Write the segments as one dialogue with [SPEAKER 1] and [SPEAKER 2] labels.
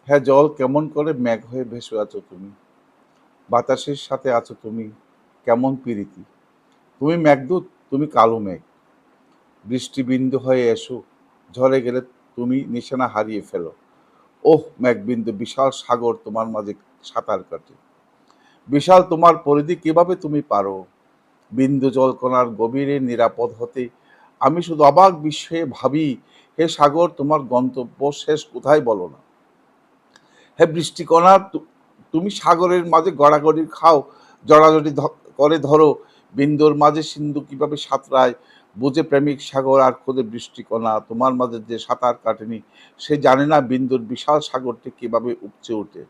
[SPEAKER 1] হ্যাঁ জল, কেমন করে মেঘ হয়ে ভেসে আছো তুমি, বাতাসের সাথে আছো তুমি, কেমন প্রীতি। তুমি মেঘদূত, তুমি কালো মেঘ, বৃষ্টিবিন্দু হয়ে এসো, ঝরে গেলে তুমি নিশানা হারিয়ে ফেলো। ওহ মেঘবিন্দু, বিশাল সাগর তোমার মাঝে সাঁতার কাটে, বিশাল তোমার পরিধি, কিভাবে তুমি পারো বিন্দু জলকণার গভীরে নিরাপদ হতে। আমি শুধু অবাক বিস্ময়ে ভাবি, হে সাগর তোমার গন্তব্য শেষ কোথায় বলো না। হে বৃষ্টিকণা, তুমি সাগরের মাঝে গড়াগড়ি খাও, জড়াজড়ি করে ধরো, বিন্দুর মাঝে সিন্ধু কিভাবে সাঁতরায়, বুঝে প্রেমিক সাগর আর খোদে বৃষ্টিকণা তোমার মাঝে যে সাঁতার কাটেনি, সে জানে না বিন্দুর বিশাল সাগরটি কিভাবে উপচে ওঠে।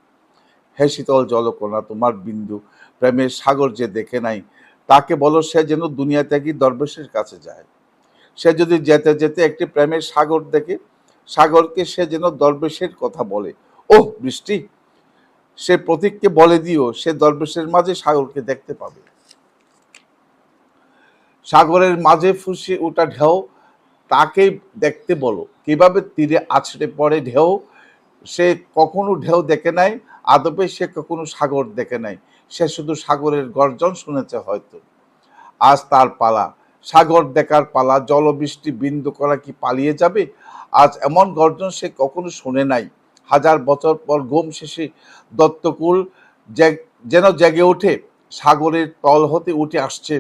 [SPEAKER 1] হে শীতল জলকণা, তোমার বিন্দু প্রেমের সাগর যে দেখে নাই, তাকে বলো সে যেন দুনিয়া ত্যাগী দরবেশের কাছে যায়। সে যদি যেতে যেতে একটি প্রেমের সাগর দেখে, সাগরকে সে যেন দরবেশের কথা বলে। ওহ বৃষ্টি, সে প্রতীককে বলে দিও, সে দরবেশের মাঝে সাগরকে দেখতে পাবে। সাগরের মাঝে ফুঁসে ওঠা ঢেউ, তাকে দেখতে বলো কিভাবে তীরে আছড়ে পড়ে ঢেউ। সে কখনো ঢেউ দেখে নাই, আদপে সে কখনো সাগর দেখে নাই, সে শুধু সাগরের গর্জন শুনেছে হয়তো। আজ তার পালা, সাগর দেখার পালা, জলবৃষ্টি বিন্দু করা কি পালিয়ে যাবে? আজ এমন গর্জন সে কখনো শোনে নাই। হাজার বছর পর ঘুম শেষে দত্তকুল যেন জেগে ওঠে, সাগরের তল হতে উঠে আসছে।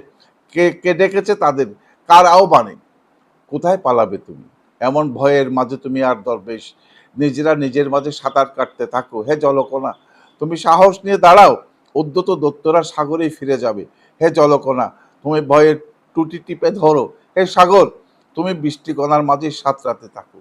[SPEAKER 1] কে কে ডেকেছে তাদের, কার আহ্বানে? কোথায় পালাবে তুমি এমন ভয়ের মাঝে তুমি আর দরবেশ? নিজেরা নিজের মাঝে সাঁতার কাটতে থাকো। হে জলকণা, তুমি সাহস নিয়ে দাঁড়াও, উদ্যত দত্তরা সাগরেই ফিরে যাবে। হে জলকণা, তুমি ভয়ের টুটি টিপে ধরো। হে সাগর, তুমি বৃষ্টিকণার মাঝে সাঁতরাতে থাকো।